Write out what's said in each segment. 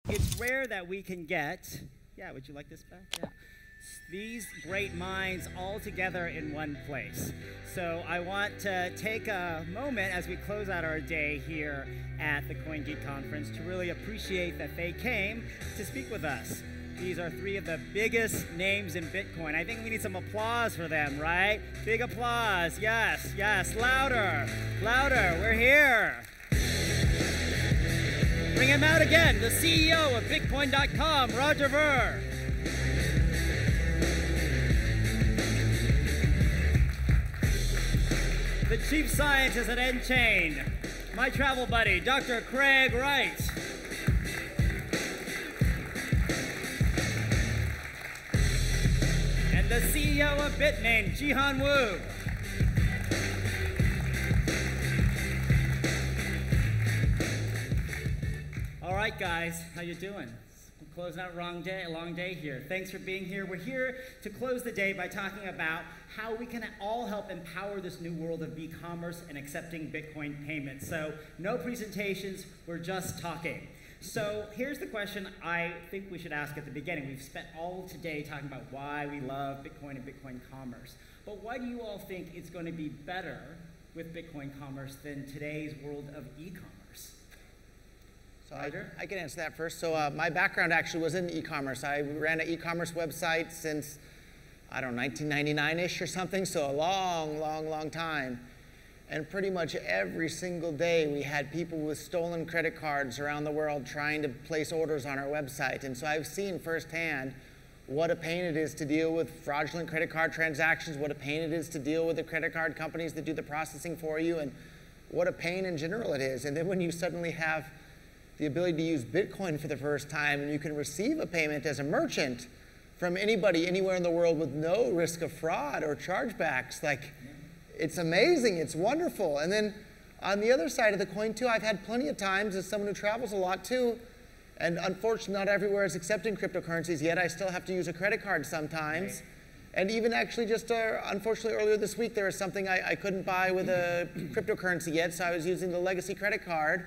it's rare that we can get, yeah, would you like this back? Yeah. These great minds all together in one place. So I want to take a moment as we close out our day here at the CoinGeek Conference to really appreciate that they came to speak with us. These are three of the biggest names in Bitcoin. I think we need some applause for them, right? Big applause. Yes, yes. Louder, louder. We're here. Bring him out again. The CEO of Bitcoin.com, Roger Ver. The chief scientist at nChain, my travel buddy, Dr. Craig Wright. And the CEO of Bitmain, Jihan Wu. All right, guys, how you doing? We're closing out a long day here. Thanks for being here. We're here to close the day by talking about how we can all help empower this new world of e-commerce and accepting Bitcoin payments. So no presentations, we're just talking. So here's the question I think we should ask at the beginning. We've spent all of today talking about why we love Bitcoin and Bitcoin commerce. But why do you all think it's going to be better with Bitcoin commerce than today's world of e-commerce? So I can answer that first. So my background actually was in e-commerce. I ran an e-commerce website since, I don't know, 1999-ish or something, so a long time. And pretty much every single day we had people with stolen credit cards around the world trying to place orders on our website. And so I've seen firsthand what a pain it is to deal with fraudulent credit card transactions, what a pain it is to deal with the credit card companies that do the processing for you, and what a pain in general it is. And then when you suddenly have the ability to use Bitcoin for the first time, and you can receive a payment as a merchant from anybody anywhere in the world with no risk of fraud or chargebacks. Like, it's amazing, it's wonderful. And then on the other side of the coin too, I've had plenty of times as someone who travels a lot too, and unfortunately not everywhere is accepting cryptocurrencies yet. I still have to use a credit card sometimes. Right. And even actually just unfortunately earlier this week, there was something I couldn't buy with a cryptocurrency yet, so I was using the legacy credit card.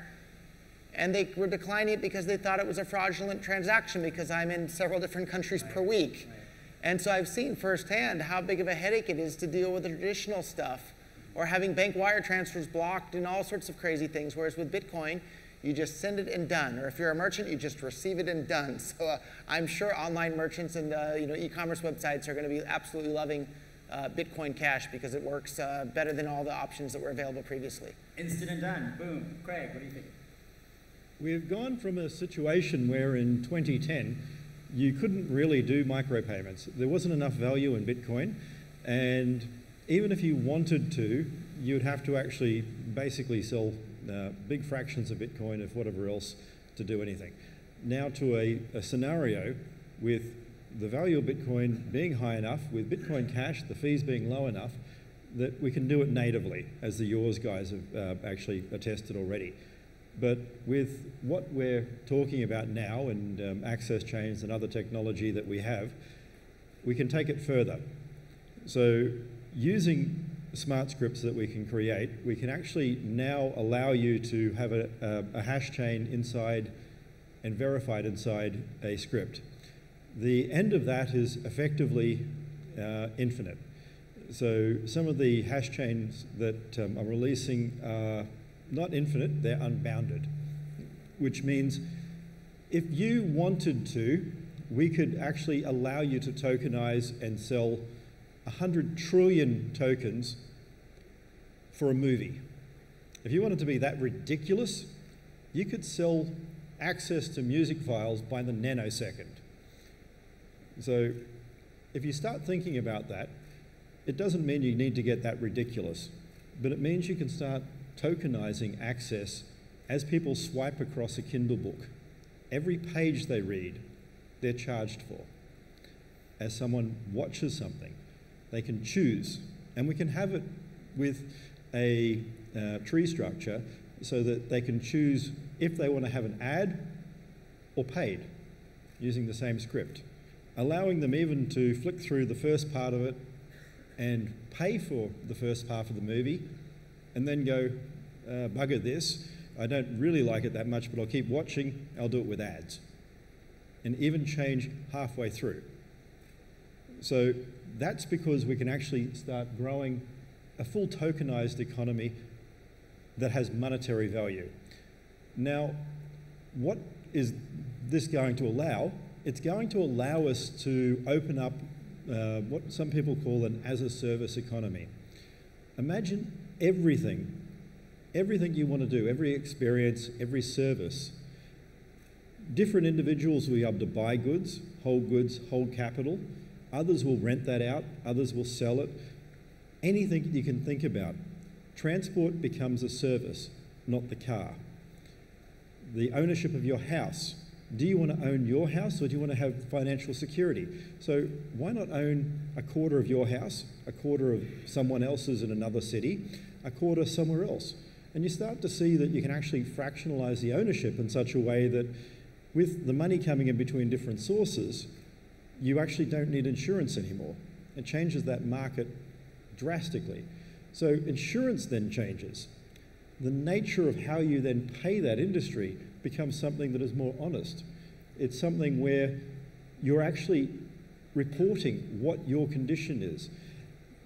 And they were declining it because they thought it was a fraudulent transaction because I'm in several different countries per week. And so I've seen firsthand how big of a headache it is to deal with the traditional stuff, or having bank wire transfers blocked and all sorts of crazy things, whereas with Bitcoin, you just send it and done. Or if you're a merchant, you just receive it and done. So I'm sure online merchants and e-commerce websites are going to be absolutely loving Bitcoin Cash because it works better than all the options that were available previously. Instant and done. Boom. Craig, what do you think? We've gone from a situation where in 2010 you couldn't really do micropayments. There wasn't enough value in Bitcoin, and even if you wanted to, you'd have to actually basically sell big fractions of Bitcoin of whatever else to do anything. Now to a scenario with the value of Bitcoin being high enough, with Bitcoin Cash, the fees being low enough, that we can do it natively, as the Yours guys have actually attested already. But with what we're talking about now and access chains and other technology that we have, we can take it further. So using smart scripts that we can create, we can actually now allow you to have a hash chain inside and verified inside a script. The end of that is effectively infinite. So some of the hash chains that I'm releasing are not infinite, they're unbounded, which means if you wanted to, we could actually allow you to tokenize and sell 100 trillion tokens for a movie. If you wanted to be that ridiculous, you could sell access to music files by the nanosecond. So if you start thinking about that, it doesn't mean you need to get that ridiculous, but it means you can start tokenizing access as people swipe across a Kindle book. Every page they read, they're charged for. As someone watches something, they can choose, and we can have it with a tree structure so that they can choose if they want to have an ad or paid using the same script, allowing them even to flick through the first part of it and pay for the first half of the movie and then go, bugger this, I don't really like it that much, but I'll keep watching, I'll do it with ads. and even change halfway through. So that's because we can actually start growing a full tokenized economy that has monetary value. Now, what is this going to allow? It's going to allow us to open up what some people call an as-a-service economy. Imagine everything you want to do, every experience, every service. Different individuals will be able to buy goods, hold capital. Others will rent that out, others will sell it. Anything you can think about. Transport becomes a service, not the car. The ownership of your house. Do you want to own your house or do you want to have financial security? So why not own a quarter of your house, a quarter of someone else's in another city, a quarter somewhere else? And you start to see that you can actually fractionalize the ownership in such a way that with the money coming in between different sources, you actually don't need insurance anymore. It changes that market drastically. So insurance then changes. The nature of how you then pay that industry becomes something that is more honest. It's something where you're actually reporting what your condition is.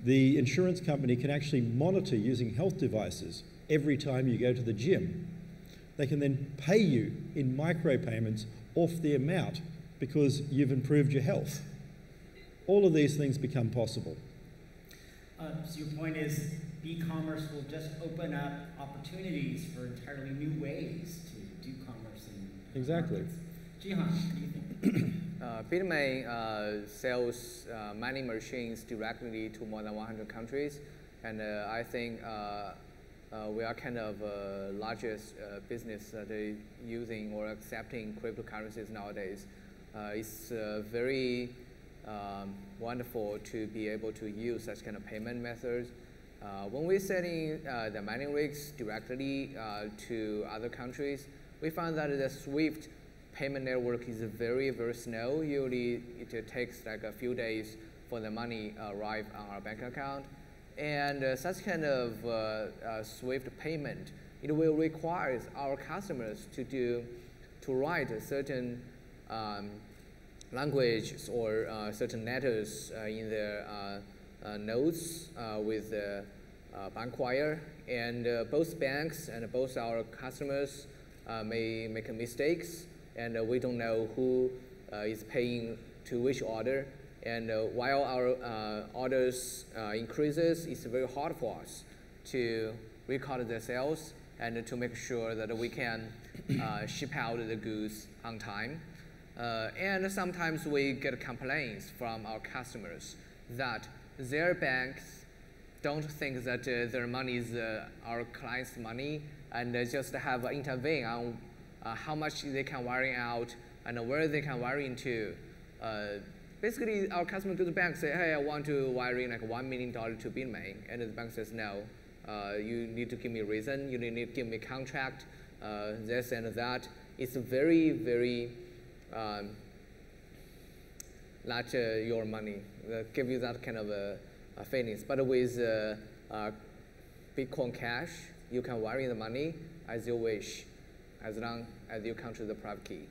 The insurance company can actually monitor using health devices every time you go to the gym. They can then pay you in micropayments off the amount because you've improved your health. All of these things become possible. So your point is e-commerce will just open up opportunities for entirely new ways to do commerce in Exactly. markets. Jihan, what do you think? Bitmain sells mining machines directly to more than 100 countries, and I think we are kind of largest business that is using or accepting cryptocurrencies nowadays. It's very wonderful to be able to use such kind of payment methods. When we're selling the mining rigs directly to other countries, we found that the SWIFT payment network is very, very slow. Usually it takes like a few days for the money arrive on our bank account. And such kind of SWIFT payment, it will require our customers to write a certain languages or certain letters in their notes with the bank wire. And both banks and both our customers may make mistakes, and we don't know who is paying to which order. And while our orders increases, it's very hard for us to record the sales and to make sure that we can ship out the goods on time. And sometimes we get complaints from our customers that their banks don't think that their money is our client's money, and just have intervene on how much they can wire out and where they can wire into. Basically, our customer goes to the bank, say, hey, I want to wire in like $1 million to Bitmain, and the bank says, no, you need to give me a reason, you need to give me a contract, this and that. It's very, very not your money, give you that kind of feelings. But with Bitcoin Cash, you can wire in the money as you wish, as long as you control the private key.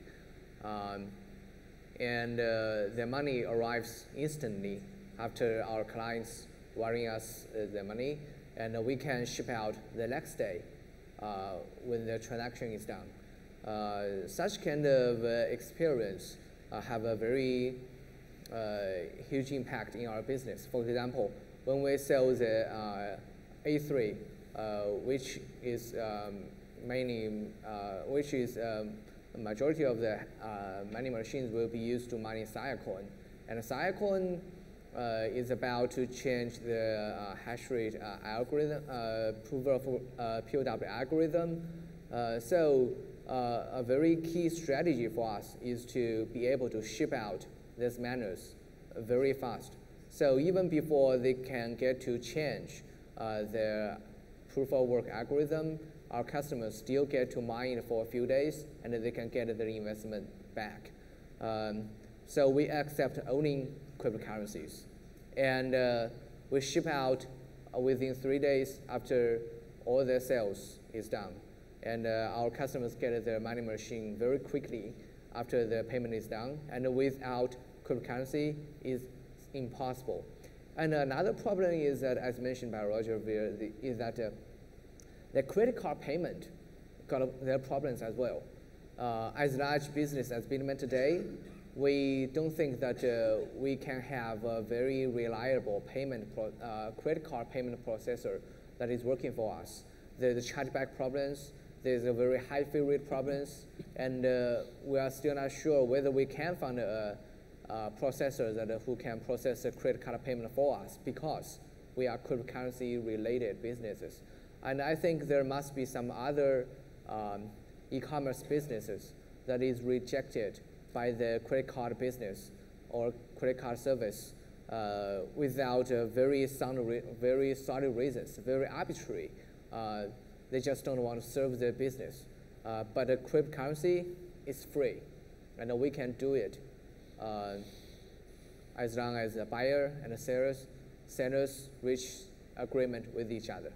And the money arrives instantly after our clients wiring us the money, and we can ship out the next day when the transaction is done. Such kind of experience have a very huge impact in our business. For example, when we sell the A3, which is mainly, majority of the mining machines will be used to mine Siacoin. And Siacoin is about to change the hash rate algorithm, proof of POW algorithm. So a very key strategy for us is to be able to ship out these miners very fast. So even before they can get to change their proof of work algorithm, our customers still get to mine for a few days, and they can get their investment back. So we accept owning cryptocurrencies. And we ship out within 3 days after all their sales is done. And our customers get their mining machine very quickly after the payment is done, and without cryptocurrency is impossible. And another problem is that, as mentioned by Roger, is that the credit card payment got their problems as well. As large business as Bitmain today, we don't think that we can have a very reliable credit card payment processor that is working for us. There's chargeback problems, there's a very high fee rate problems, and we are still not sure whether we can find a processor who can process a credit card payment for us, because we are cryptocurrency related businesses. And I think there must be some other e-commerce businesses that is rejected by the credit card business or credit card service without very solid reasons, very arbitrary. They just don't want to serve their business. But the cryptocurrency is free, and we can do it as long as the buyer and the sellers reach agreement with each other.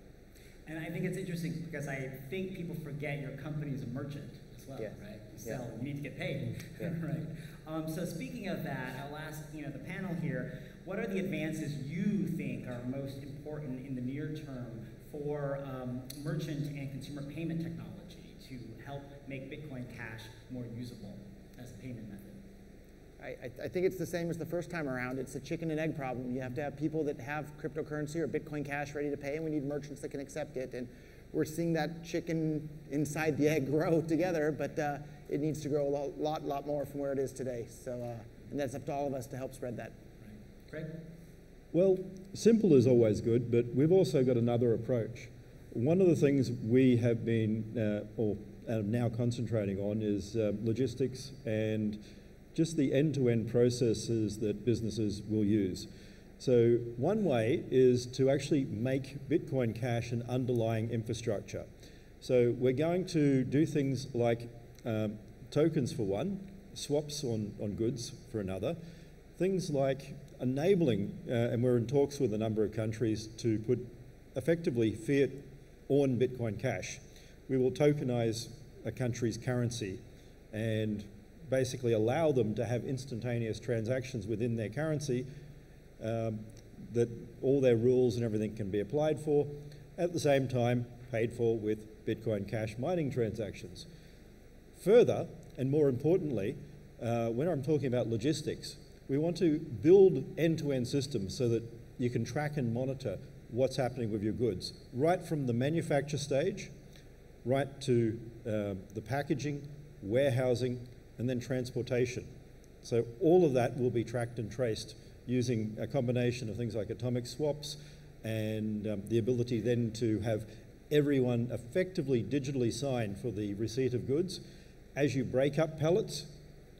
And I think it's interesting because I think people forget your company is a merchant as well, Yes. right? You sell, Yeah. you need to get paid, Yeah. right? So speaking of that, I'll ask the panel here, what are the advances you think are most important in the near term for merchant and consumer payment technology to help make Bitcoin Cash more usable as a payment method? I think it's the same as the first time around. It's a chicken and egg problem. You have to have people that have cryptocurrency or Bitcoin Cash ready to pay, and we need merchants that can accept it. And we're seeing that chicken inside the egg grow together, but it needs to grow a lot more from where it is today. So, and that's up to all of us to help spread that. Right. Greg? Well, simple is always good, but we've also got another approach. One of the things we have been, or now concentrating on, is logistics and just the end-to-end processes that businesses will use. So one way is to actually make Bitcoin Cash an underlying infrastructure. So we're going to do things like tokens for one, swaps on goods for another, things like enabling, and we're in talks with a number of countries to put effectively fiat on Bitcoin Cash. We will tokenize a country's currency and basically allow them to have instantaneous transactions within their currency that all their rules and everything can be applied for, at the same time paid for with Bitcoin Cash mining transactions. Further, and more importantly, when I'm talking about logistics, we want to build end-to-end systems so that you can track and monitor what's happening with your goods, right from the manufacture stage, right to the packaging, warehousing, and then transportation. So all of that will be tracked and traced using a combination of things like atomic swaps and the ability then to have everyone effectively digitally signed for the receipt of goods. As you break up pallets,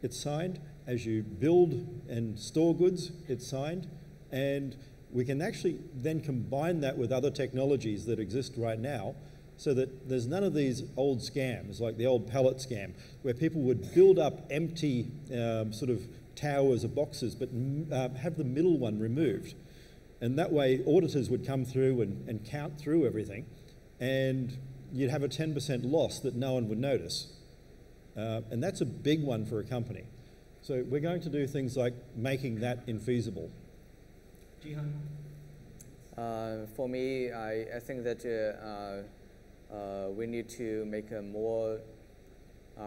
it's signed. As you build and store goods, it's signed. And we can actually then combine that with other technologies that exist right now, so that there's none of these old scams, like the old pallet scam, where people would build up empty sort of towers of boxes, but have the middle one removed. And that way, auditors would come through and count through everything, and you'd have a 10% loss that no one would notice. And that's a big one for a company. So we're going to do things like making that infeasible. Jihan? For me, I think that we need to make a more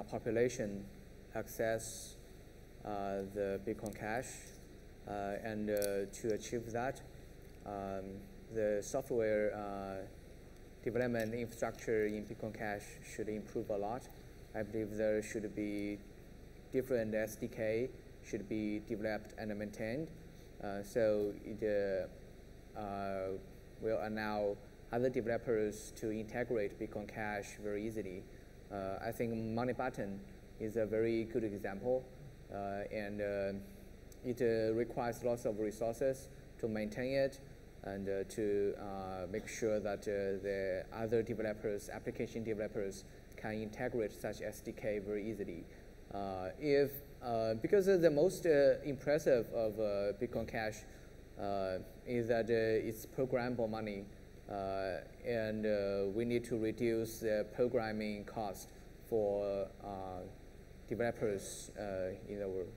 population access the Bitcoin Cash, and to achieve that, the software development infrastructure in Bitcoin Cash should improve a lot. I believe there should be different SDK should be developed and maintained, so it will allow other developers to integrate Bitcoin Cash very easily. I think Moneybutton is a very good example, and it requires lots of resources to maintain it and to make sure that the other developers, application developers, can integrate such SDK very easily. Because the most impressive of Bitcoin Cash is that it's programmable money. And we need to reduce the programming cost for developers in the world.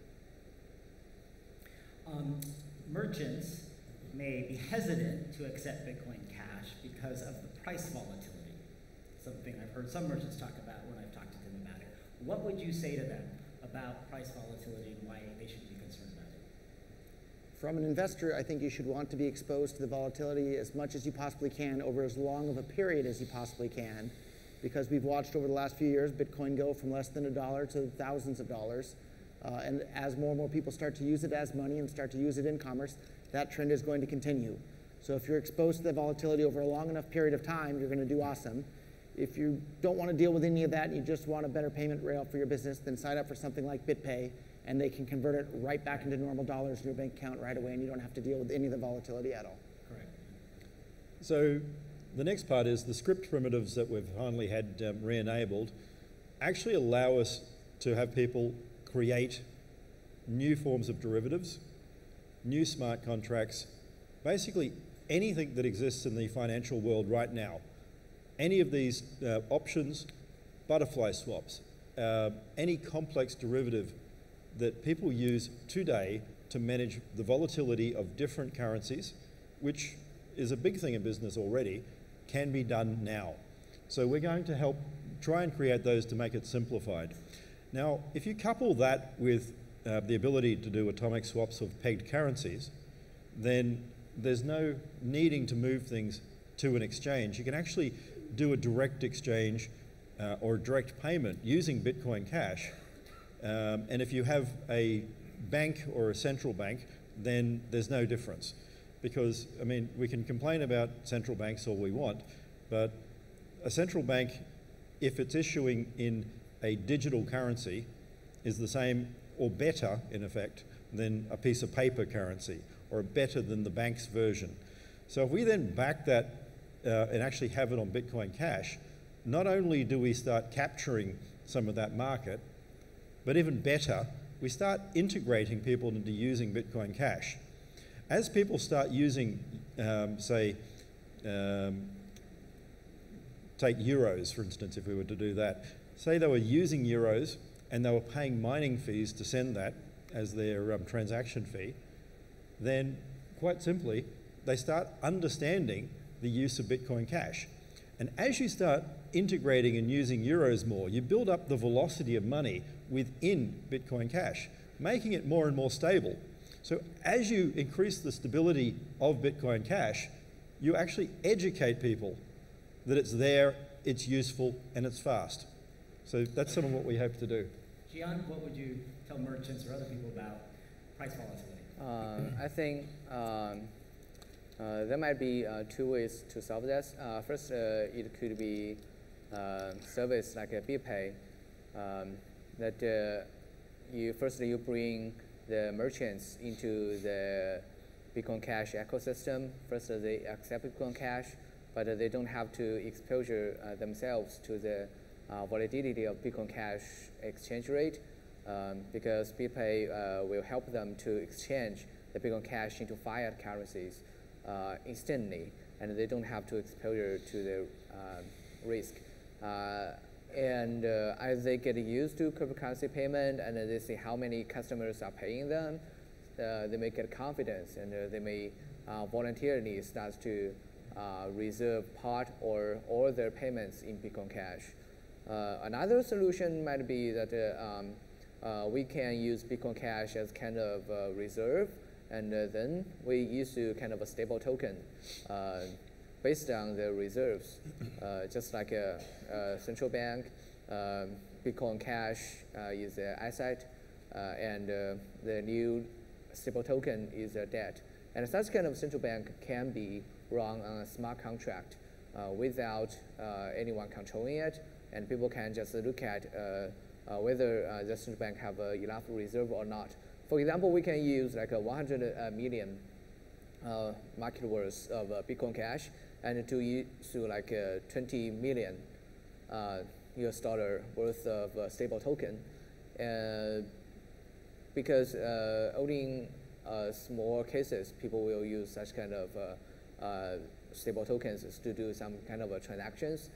Merchants may be hesitant to accept Bitcoin Cash because of the price volatility. Something I've heard some merchants talk about when I've talked to them about it. What would you say to them about price volatility and why they should be concerned about it? From an investor, I think you should want to be exposed to the volatility as much as you possibly can over as long of a period as you possibly can, because we've watched over the last few years Bitcoin go from less than $1 to thousands of dollars. And as more and more people start to use it as money and start to use it in commerce, that trend is going to continue. So if you're exposed to the volatility over a long enough period of time, you're going to do awesome. If you don't want to deal with any of that and you just want a better payment rail for your business, then sign up for something like BitPay, and they can convert it right back into normal dollars in your bank account right away, and you don't have to deal with any of the volatility at all. Correct. So the next part is the script primitives that we've finally had re-enabled actually allow us to have people create new forms of derivatives, new smart contracts, basically anything that exists in the financial world right now. Any of these options, butterfly swaps, any complex derivative that people use today to manage the volatility of different currencies, which is a big thing in business already, can be done now. So we're going to help try and create those to make it simplified. Now, if you couple that with the ability to do atomic swaps of pegged currencies, then there's no needing to move things to an exchange. You can actually do a direct exchange or a direct payment using Bitcoin Cash. And if you have a bank or a central bank, then there's no difference. Because, I mean, we can complain about central banks all we want, but a central bank, if it's issuing in a digital currency, is the same or better, in effect, than a piece of paper currency, or better than the bank's version. So if we then back that and actually have it on Bitcoin Cash, not only do we start capturing some of that market, but even better, we start integrating people into using Bitcoin Cash. As people start using, take euros, for instance, if we were to do that. Say they were using euros and they were paying mining fees to send that as their transaction fee, then quite simply, they start understanding the use of Bitcoin Cash. And as you start integrating and using euros more, you build up the velocity of money within Bitcoin Cash, making it more and more stable. So as you increase the stability of Bitcoin Cash, you actually educate people that it's there, it's useful, and it's fast. So that's some of what we hope to do. Gian, what would you tell merchants or other people about price volatility? I think there might be two ways to solve this. First, it could be service like a BitPay, that you bring the merchants into the Bitcoin Cash ecosystem. First, they accept Bitcoin Cash, but they don't have to exposure themselves to the volatility of Bitcoin Cash exchange rate, because BitPay will help them to exchange the Bitcoin Cash into fiat currencies instantly, and they don't have to exposure to the risk. And as they get used to cryptocurrency payment and they see how many customers are paying them, they may get confidence, and they may voluntarily start to reserve part or all their payments in Bitcoin Cash. Another solution might be that we can use Bitcoin Cash as kind of reserve, and then we use to kind of a stable token based on the reserves, just like a central bank. Bitcoin Cash is an asset, and the new stable token is a debt. And such kind of central bank can be run on a smart contract without anyone controlling it, and people can just look at whether the central bank have enough reserve or not. For example, we can use like a 100 million market worth of Bitcoin Cash, and to use like 20 million US dollar worth of stable token, because only in small cases people will use such kind of stable tokens to do some kind of transactions.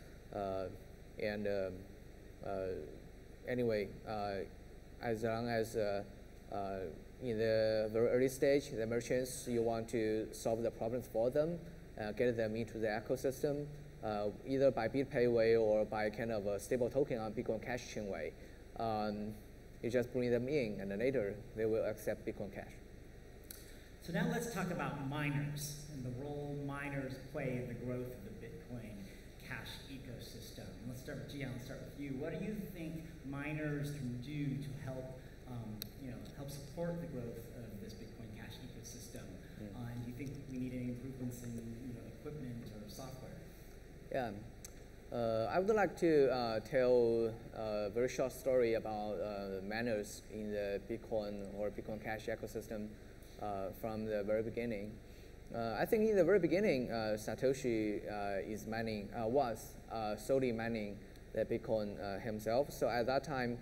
Anyway, as long as in the very early stage, the merchants, you want to solve the problems for them, get them into the ecosystem, either by BitPay way or by kind of a stable token on Bitcoin Cash chain way. You just bring them in, and then later they will accept Bitcoin Cash. So now let's talk about miners and the role miners play in the growth of the Bitcoin Cash ecosystem. Let's start with Jian. Let's start with you. What do you think miners can do to help, help support the growth of this Bitcoin Cash ecosystem? And do you think we need any improvements in equipment or software? Yeah. I would like to tell a very short story about miners in the Bitcoin or Bitcoin Cash ecosystem from the very beginning. I think in the very beginning, Satoshi was solely mining the Bitcoin himself. So at that time,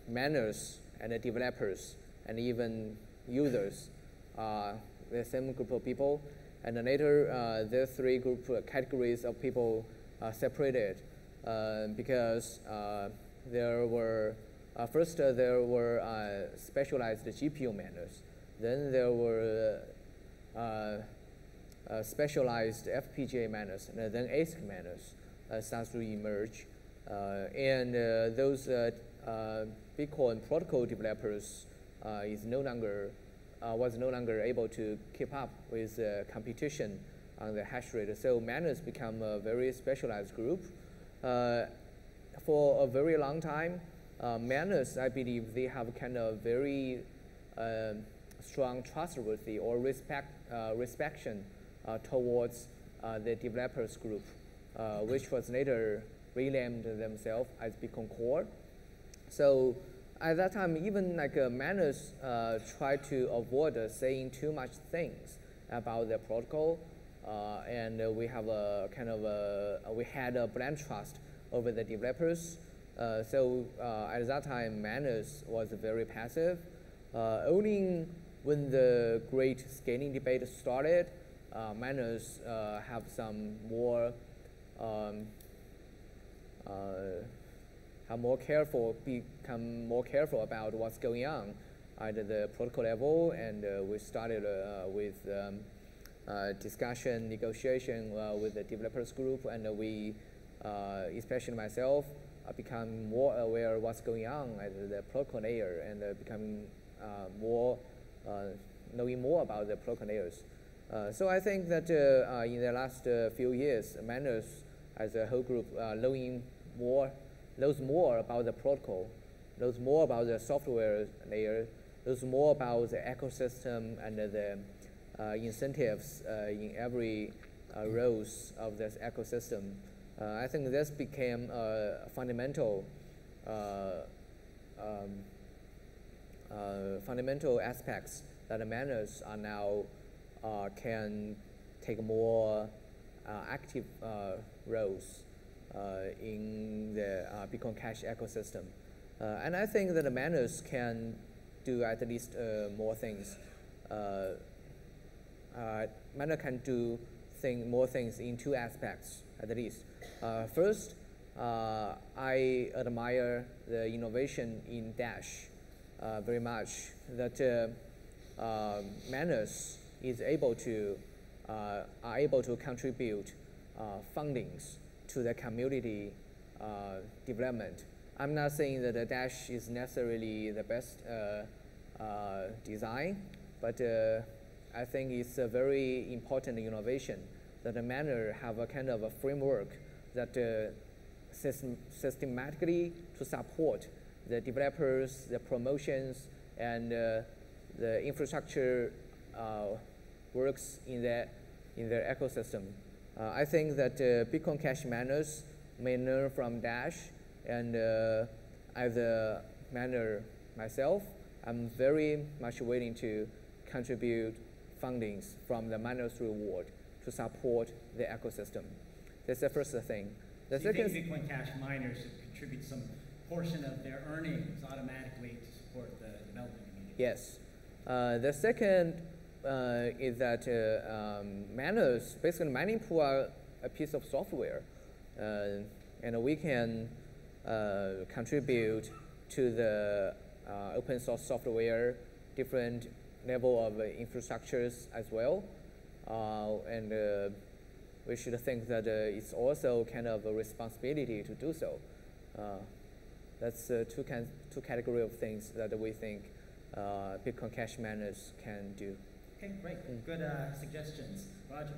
miners and the developers and even users are the same group of people. And then later, the three categories of people separated because there were first there were specialized GPU miners. Then there were specialized FPGA miners, and then ASIC miners starts to emerge. And those Bitcoin protocol developers was no longer able to keep up with competition on the hash rate. So miners become a very specialized group. For a very long time, miners, I believe, they have kind of very strong trustworthy or respect towards the developers group, which was later renamed themselves as Bitcoin Core. So at that time, even like miners try to avoid saying too much things about the protocol, and we have a kind of we had a blind trust over the developers. So at that time, miners was very passive. Only when the great scaling debate started, miners have some more become more careful about what's going on at the protocol level, and we started with discussion, negotiation with the developers group, and we, especially myself, become more aware of what's going on at the protocol layer and becoming knowing more about the protocol layers. So I think that in the last few years, miners as a whole group knows more about the protocol, knows more about the software layer, knows more about the ecosystem and the incentives in every rows of this ecosystem. I think this became fundamental aspects that the miners are now can take more active roles in the Bitcoin Cash ecosystem. And I think that the miners can do at least more things. Miner can do more things in two aspects at least. First, I admire the innovation in Dash very much. That miners are able to contribute fundings to the community development. I'm not saying that the Dash is necessarily the best design, but I think it's a very important innovation that the miner have a kind of a framework that systematically to support the developers, the promotions, and the infrastructure works in their ecosystem. I think that Bitcoin Cash miners may learn from Dash, and as a miner myself, I'm very much willing to contribute fundings from the miners' reward to support the ecosystem. That's the first thing. So you think Bitcoin Cash miners should contribute some portion of their earnings automatically to support the development community? Yes. The second is that miners, basically mining pool are a piece of software, and we can contribute to the open source software, different level of infrastructures as well. And we should think that it's also kind of a responsibility to do so. That's two categories of things that we think Bitcoin Cash miners can do. Okay, great. Good suggestions. Roger?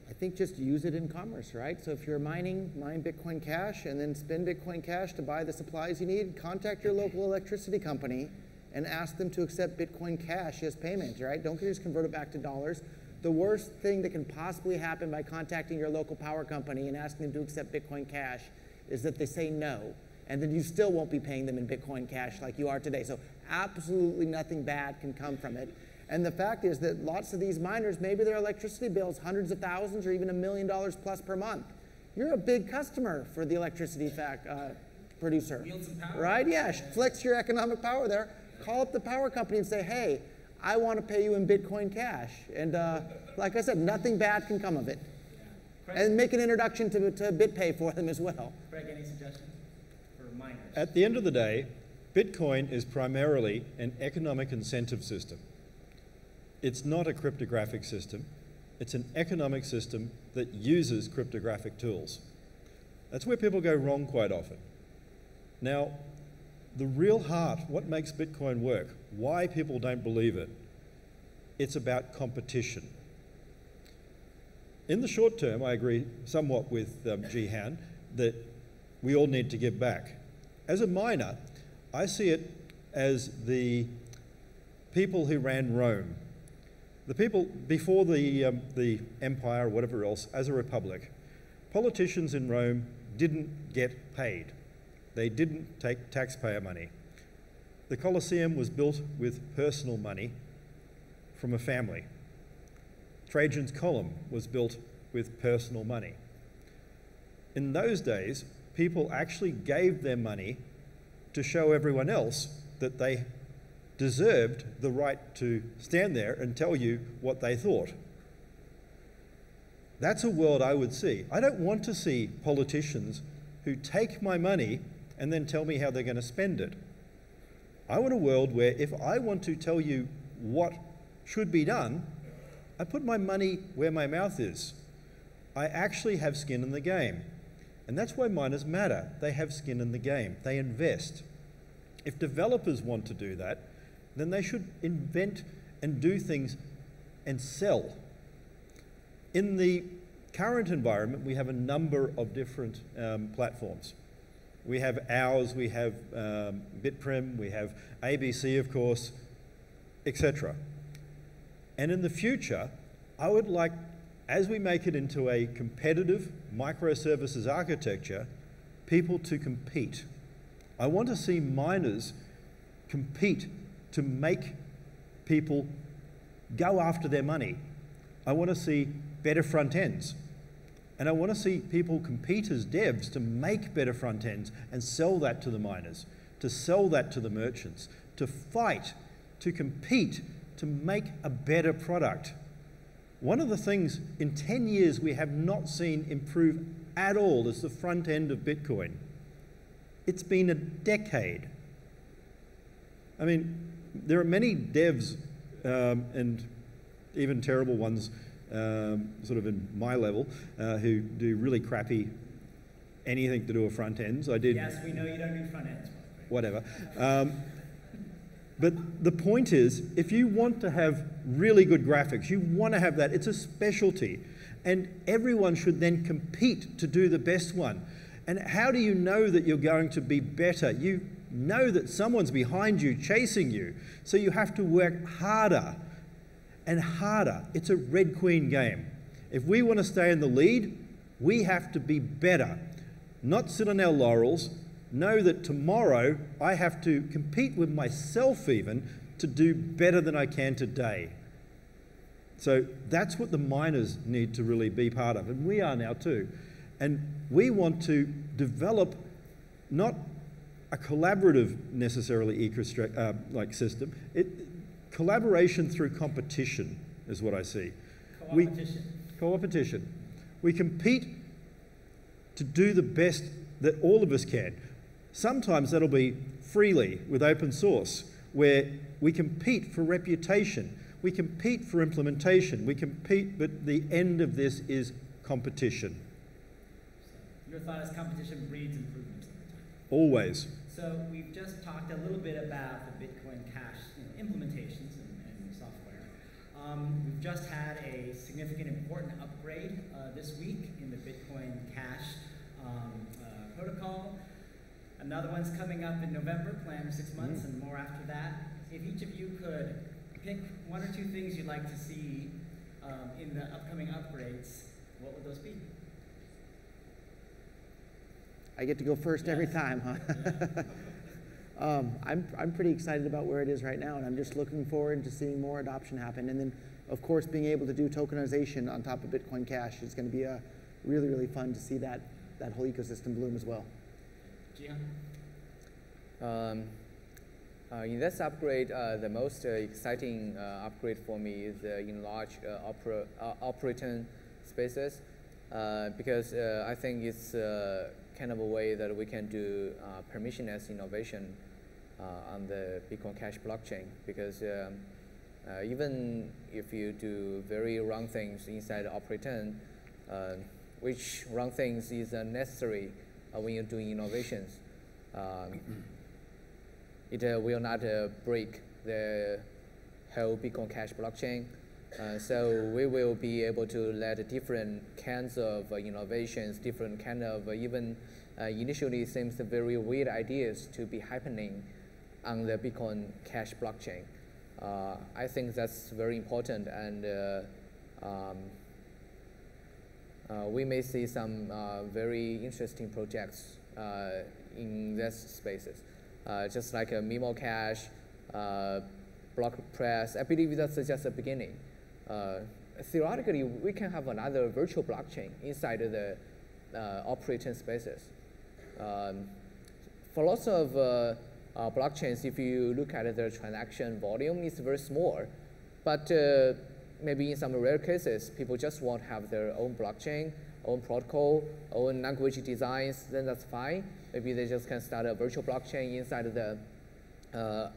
I think just use it in commerce, right? So if you're mine Bitcoin Cash and then spend Bitcoin Cash to buy the supplies you need, contact your local electricity company and ask them to accept Bitcoin Cash as payment, right? Don't just convert it back to dollars. The worst thing that can possibly happen by contacting your local power company and asking them to accept Bitcoin Cash is that they say no, and then you still won't be paying them in Bitcoin Cash like you are today. So absolutely nothing bad can come from it. And the fact is that lots of these miners, maybe their electricity bills hundreds of thousands or even $1 million plus per month. You're a big customer for the electricity producer, right? Yeah, flex your economic power there. Call up the power company and say, hey, I want to pay you in Bitcoin Cash. And like I said, nothing bad can come of it. Yeah. And make an introduction to BitPay for them as well. Craig, any suggestions for miners? At the end of the day, Bitcoin is primarily an economic incentive system. It's not a cryptographic system. It's an economic system that uses cryptographic tools. That's where people go wrong quite often. Now, the real heart, what makes Bitcoin work, why people don't believe it, it's about competition. In the short term, I agree somewhat with Jihan that we all need to give back. As a miner, I see it as the people who ran Rome. The people before the empire or whatever else, as a republic, politicians in Rome didn't get paid. They didn't take taxpayer money. The Colosseum was built with personal money from a family. Trajan's Column was built with personal money. In those days, people actually gave their money to show everyone else that they deserved the right to stand there and tell you what they thought. That's a world I would see. I don't want to see politicians who take my money and then tell me how they're going to spend it. I want a world where if I want to tell you what should be done, I put my money where my mouth is. I actually have skin in the game. And that's why miners matter. They have skin in the game. They invest. If developers want to do that, then they should invent and do things and sell. In the current environment, we have a number of different platforms. We have ours, we have Bitprim, we have ABC, of course, etc. And in the future, I would like, as we make it into a competitive microservices architecture, people to compete. I want to see miners compete to make people go after their money. I want to see better front ends. And I want to see people compete as devs to make better front ends and sell that to the miners, to sell that to the merchants, to fight, to compete, to make a better product. One of the things in 10 years we have not seen improve at all is the front end of Bitcoin. It's been a decade. I mean, there are many devs and even terrible ones sort of in my level who do really crappy anything to do with front ends. I did. Yes, we know you don't do front ends. Whatever. But the point is, if you want to have really good graphics, you want to have that, it's a specialty. And everyone should then compete to do the best one. And how do you know that you're going to be better? You know that someone's behind you, chasing you. So you have to work harder and harder. It's a Red Queen game. If we want to stay in the lead, we have to be better. Not sit on our laurels. Know that tomorrow I have to compete with myself even to do better than I can today. So that's what the miners need to really be part of, and we are now too. And we want to develop not a collaborative necessarily like system. Collaboration through competition is what I see. Co-opetition. Competition. We compete to do the best that all of us can. Sometimes that'll be freely with open source, where we compete for reputation, we compete for implementation, we compete, but the end of this is competition. Your thought is competition breeds improvement over time. Always. So we've just talked a little bit about the Bitcoin Cash implementations and software. We've just had a significant important upgrade this week in the Bitcoin Cash protocol. Another one's coming up in November, planned for 6 months, and more after that. If each of you could pick one or two things you'd like to see in the upcoming upgrades, what would those be? I get to go first every time, huh? Yeah. I'm pretty excited about where it is right now, and I'm just looking forward to seeing more adoption happen. And then, of course, being able to do tokenization on top of Bitcoin Cash is going to be really, really fun to see that whole ecosystem bloom as well. Jihan? In this upgrade, the most exciting upgrade for me is in large operating spaces, because I think it's kind of a way that we can do permissionless innovation on the Bitcoin Cash blockchain. Because even if you do very wrong things inside operating, which wrong things is necessary when you're doing innovations, it will not break the whole Bitcoin Cash blockchain. So we will be able to let different kinds of innovations, different kind of even initially seems very weird ideas to be happening on the Bitcoin Cash blockchain. I think that's very important, and we may see some very interesting projects in these spaces, just like a Memo Cash, BlockPress. I believe that's just the beginning. Theoretically, we can have another virtual blockchain inside of the operating spaces. For lots of blockchains, if you look at the transaction volume, it's very small. But maybe in some rare cases, people just want to have their own blockchain, own protocol, own language designs, then that's fine. Maybe they just can start a virtual blockchain inside of the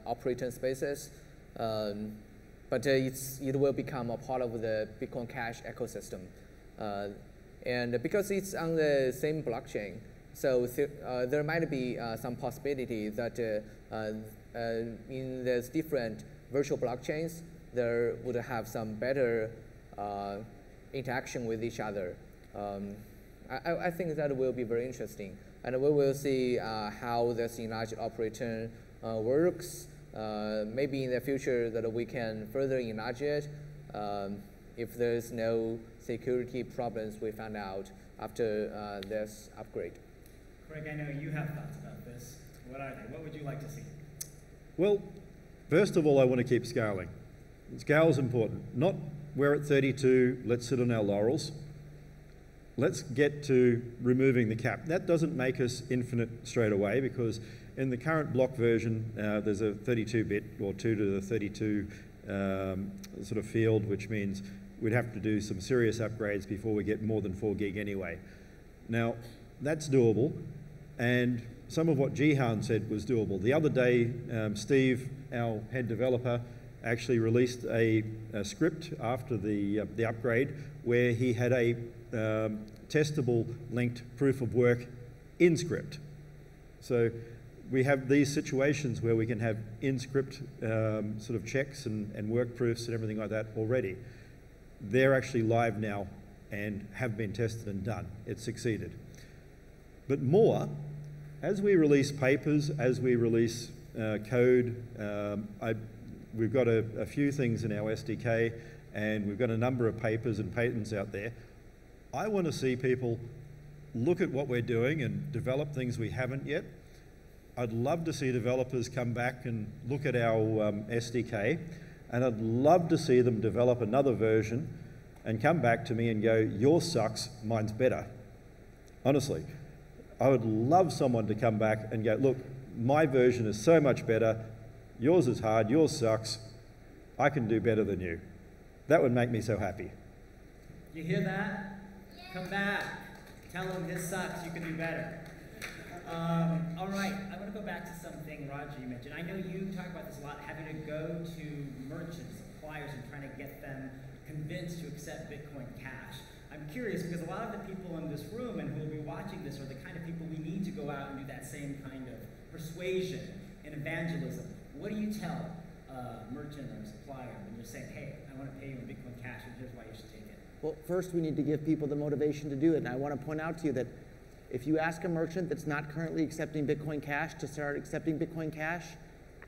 operating spaces. But it will become a part of the Bitcoin Cash ecosystem. And because it's on the same blockchain, so there might be some possibility that in these different virtual blockchains, there would have some better interaction with each other. I think that will be very interesting. And we will see how this enlarged operator works. Maybe in the future that we can further enlarge it if there's no security problems we found out after this upgrade. Craig, I know you have thoughts about this. What are they? What would you like to see? Well, first of all, I want to keep scaling. Scale is important. Not we're at 32, let's sit on our laurels. Let's get to removing the cap. That doesn't make us infinite straight away, because in the current block version, there's a 32-bit or 2 to the 32 sort of field, which means we'd have to do some serious upgrades before we get more than 4 gig anyway. Now, that's doable, and some of what Jihan said was doable. The other day, Steve, our head developer, actually released a script after the upgrade where he had a testable linked proof of work in script. So we have these situations where we can have in-script sort of checks and work proofs and everything like that already. They're actually live now and have been tested and done. It's succeeded. But more, as we release papers, as we release code, we've got a few things in our SDK, and we've got a number of papers and patents out there. I want to see people look at what we're doing and develop things we haven't yet. I'd love to see developers come back and look at our SDK, and I'd love to see them develop another version and come back to me and go, yours sucks, mine's better. Honestly, I would love someone to come back and go, look, my version is so much better, yours is hard, yours sucks, I can do better than you. That would make me so happy. You hear that? Yeah. Come back. Tell them this sucks, you can do better. All right, I want to go back to something, Roger, you mentioned. I know you talk about this a lot, having to go to merchants, suppliers, and trying to get them convinced to accept Bitcoin Cash. I'm curious because a lot of the people in this room and who will be watching this are the kind of people we need to go out and do that same kind of persuasion and evangelism. What do you tell a merchant or a supplier when you're saying, hey, I want to pay you in Bitcoin Cash and here's why you should take it? Well, first we need to give people the motivation to do it. And I want to point out to you that if you ask a merchant that's not currently accepting Bitcoin Cash to start accepting Bitcoin Cash,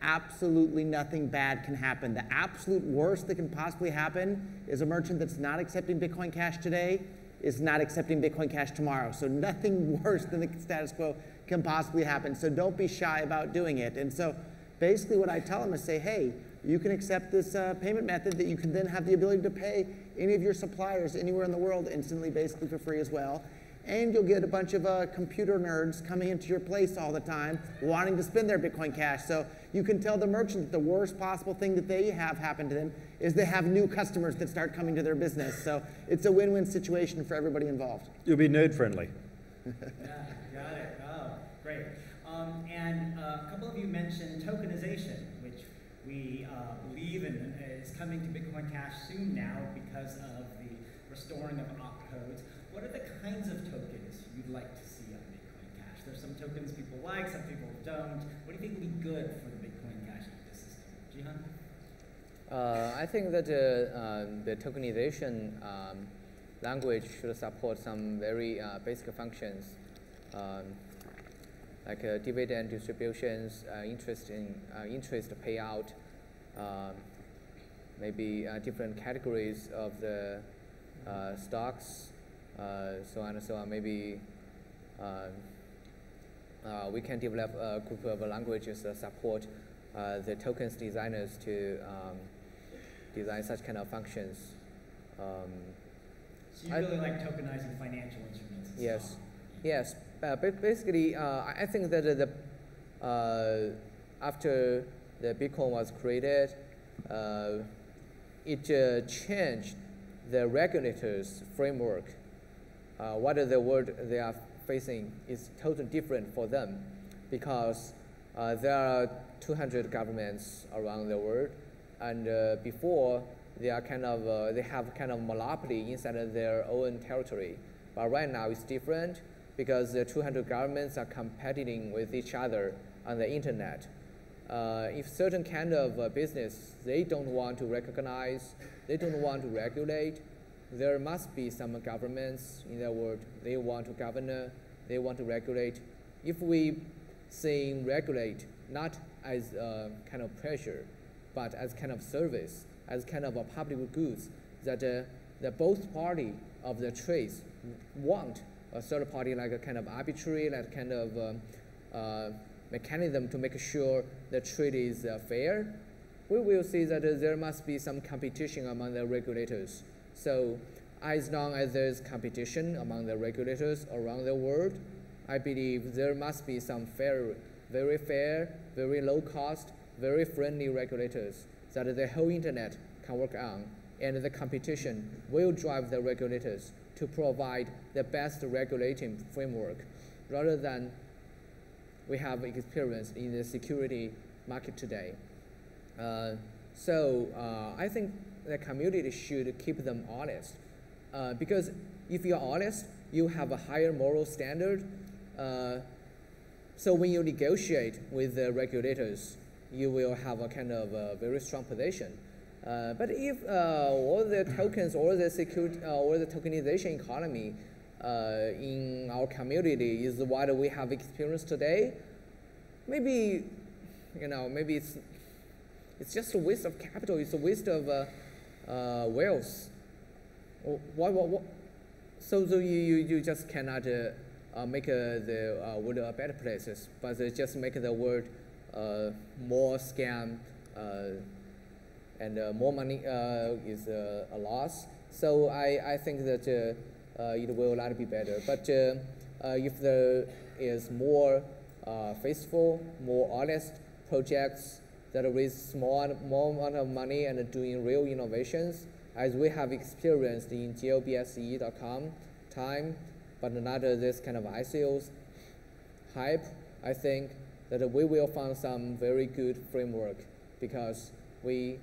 absolutely nothing bad can happen. The absolute worst that can possibly happen is a merchant that's not accepting Bitcoin Cash today is not accepting Bitcoin Cash tomorrow. So nothing worse than the status quo can possibly happen. So don't be shy about doing it. And so basically what I tell them is say, hey, you can accept this payment method that you can then have the ability to pay any of your suppliers anywhere in the world instantly, basically for free as well. And you'll get a bunch of computer nerds coming into your place all the time wanting to spend their Bitcoin Cash. So you can tell the merchant that the worst possible thing that they have happen to them is they have new customers that start coming to their business. So it's a win-win situation for everybody involved. You'll be nerd friendly. Yeah, got it. Oh, great. And a couple of you mentioned tokenization, which we believe is coming to Bitcoin Cash soon now because of the restoring of opcodes. What are the kinds of tokens you'd like to see on Bitcoin Cash? There's some tokens people like, some people don't. What do you think would be good for the Bitcoin Cash ecosystem? Jihan? I think that the tokenization language should support some very basic functions, like dividend distributions, interest payout, maybe different categories of the stocks, so on and so on. Maybe we can develop a group of languages that support the tokens designers to design such kind of functions. So you really like tokenizing financial instruments? Yes, yes. Basically, I think that after the Bitcoin was created, it changed the regulators' framework. What the world they are facing is totally different for them, because there are 200 governments around the world, and before they are they have kind of monopoly inside of their own territory. But right now it's different because the 200 governments are competing with each other on the internet. If certain kind of business they don't want to recognize, they don't want to regulate, there must be some governments in the world they want to govern, they want to regulate. If we say regulate not as a kind of pressure, but as kind of service, as kind of a public goods, that the both party of the trades want a third party like a kind of arbitrary, like kind of mechanism to make sure the trade is fair, we will see that there must be some competition among the regulators. So as long as there's competition among the regulators around the world, I believe there must be some very fair, very low cost, very friendly regulators that the whole internet can work on, and the competition will drive the regulators to provide the best regulating framework, rather than we have experienced in the security market today. So I think the community should keep them honest, because if you're honest, you have a higher moral standard. So when you negotiate with the regulators, you will have a kind of a very strong position. But if all the tokens or the security or the tokenization economy in our community is what we have experienced today, maybe maybe it's just a waste of capital. It's a waste of wealth. So you just cannot make the world better places, but just make the world more scam, and more money is a loss. So I think that it will not be better. But if there is more faithful, more honest projects that raise more amount of money and doing real innovations, as we have experienced in glbse.com time, but not this kind of ICOs, hype, I think that we will find some very good framework because we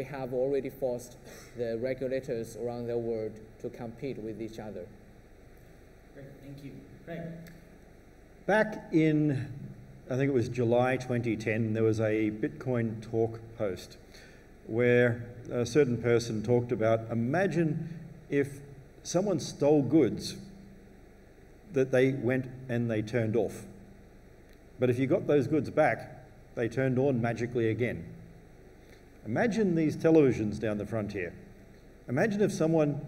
have already forced the regulators around the world to compete with each other. Great, thank you. Craig. Back in, I think it was July 2010, there was a Bitcoin talk post where a certain person talked about, imagine if someone stole goods that they went and they turned off. But if you got those goods back, they turned on magically again. Imagine these televisions down the front here. Imagine if someone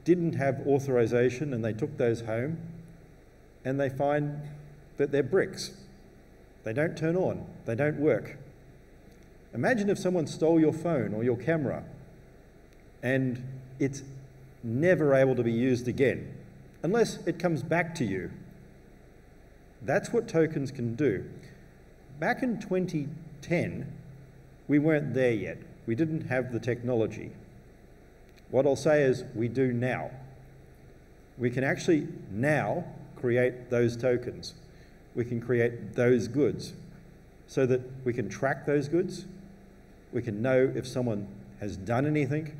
didn't have authorization and they took those home and they find that they're bricks. They don't turn on, they don't work. Imagine if someone stole your phone or your camera and it's never able to be used again, unless it comes back to you. That's what tokens can do. Back in 2010, we weren't there yet. We didn't have the technology. What I'll say is we do now. We can actually now create those tokens. We can create those goods so that we can track those goods. We can know if someone has done anything,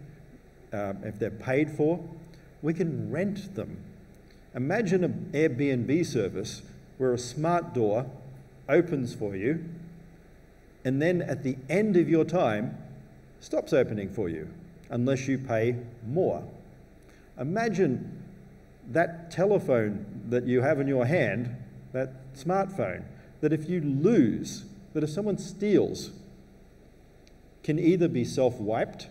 if they're paid for. We can rent them. Imagine an Airbnb service where a smart door opens for you and then at the end of your time stops opening for you unless you pay more. Imagine that telephone that you have in your hand, that smartphone, that if you lose, that if someone steals, can either be self-wiped,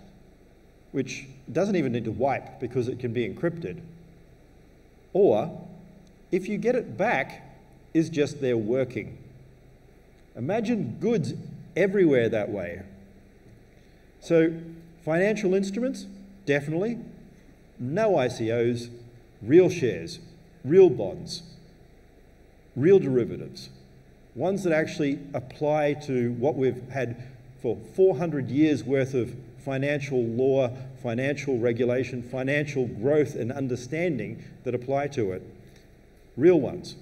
which doesn't even need to wipe because it can be encrypted, or if you get it back, is just there working. Imagine goods everywhere that way. So financial instruments, definitely. No ICOs, real shares, real bonds, real derivatives, ones that actually apply to what we've had for 400 years worth of financial law, financial regulation, financial growth and understanding that apply to it. Real ones.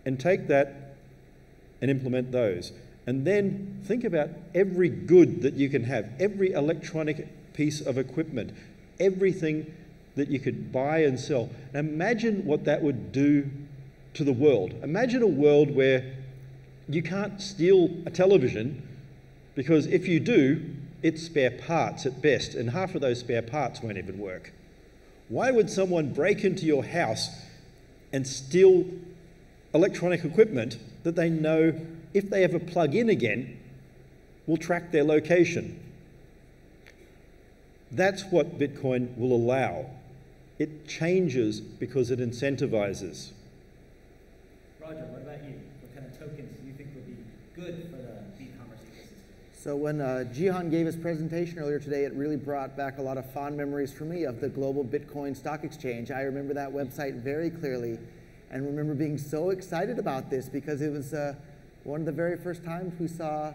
And take that and implement those. And then think about every good that you can have, every electronic piece of equipment, everything that you could buy and sell. And imagine what that would do to the world. Imagine a world where you can't steal a television because if you do, it's spare parts at best, and half of those spare parts won't even work. Why would someone break into your house and steal electronic equipment that they know if they ever plug in again will track their location? That's what Bitcoin will allow. It changes because it incentivizes. Roger, what about you? What kind of tokens do you think would be good for the e-commerce ecosystem? So when Jihan gave his presentation earlier today, it really brought back a lot of fond memories for me of the Global Bitcoin Stock Exchange. I remember that website very clearly and remember being so excited about this because it was one of the very first times we saw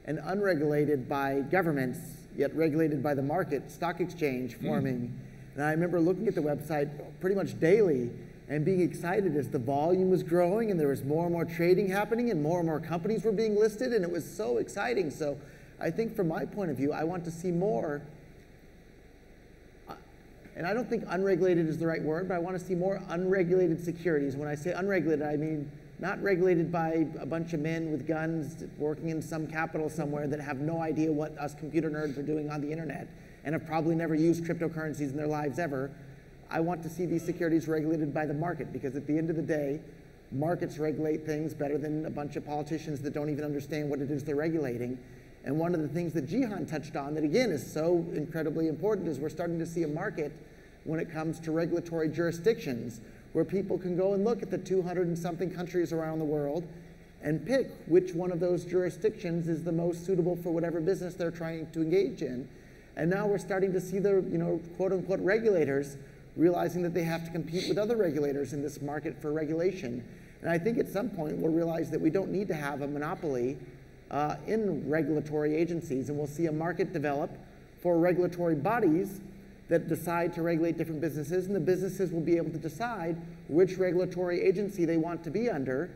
an unregulated by governments, yet regulated by the market, stock exchange forming. And I remember looking at the website pretty much daily and being excited as the volume was growing and there was more and more trading happening and more companies were being listed, and it was so exciting. So I think from my point of view, I want to see more, and I don't think unregulated is the right word, but I want to see more unregulated securities. When I say unregulated, I mean not regulated by a bunch of men with guns working in some capital somewhere that have no idea what us computer nerds are doing on the internet and have probably never used cryptocurrencies in their lives ever. I want to see these securities regulated by the market because at the end of the day, markets regulate things better than a bunch of politicians that don't even understand what it is they're regulating. And one of the things that Jihan touched on that again is so incredibly important is we're starting to see a market when it comes to regulatory jurisdictions where people can go and look at the 200 and something countries around the world and pick which one of those jurisdictions is the most suitable for whatever business they're trying to engage in. And now we're starting to see the, quote unquote regulators realizing that they have to compete with other regulators in this market for regulation. And I think at some point we'll realize that we don't need to have a monopoly in regulatory agencies, and we'll see a market develop for regulatory bodies that decide to regulate different businesses, and the businesses will be able to decide which regulatory agency they want to be under,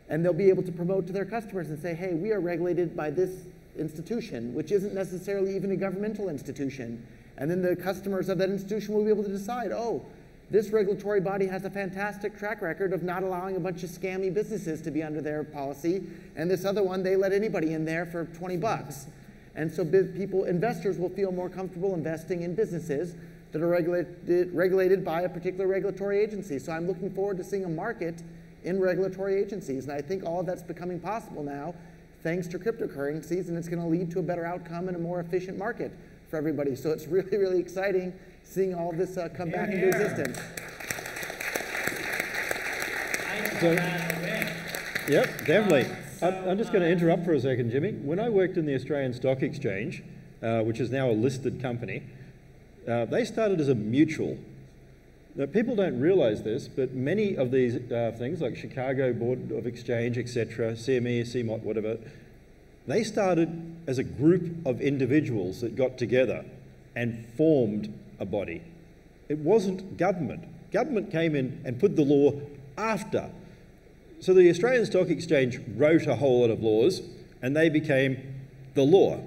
and they'll be able to promote to their customers and say, hey, we are regulated by this institution, which isn't necessarily even a governmental institution. And then the customers of that institution will be able to decide, oh, this regulatory body has a fantastic track record of not allowing a bunch of scammy businesses to be under their policy, and this other one, they let anybody in there for 20 bucks. And so investors will feel more comfortable investing in businesses that are regulated by a particular regulatory agency. So I'm looking forward to seeing a market in regulatory agencies. And I think all of that's becoming possible now thanks to cryptocurrencies, and it's going to lead to a better outcome and a more efficient market for everybody. So it's really, really exciting seeing all of this come back into existence. Yep, definitely. I'm just going to interrupt for a second, Jimmy. When I worked in the Australian Stock Exchange, which is now a listed company, they started as a mutual. Now, people don't realize this, but many of these things, like Chicago Board of Exchange, etc., CME, CMOT, whatever, they started as a group of individuals that got together and formed a body. It wasn't government. Government came in and put the law after. So the Australian Stock Exchange wrote a whole lot of laws, and they became the law.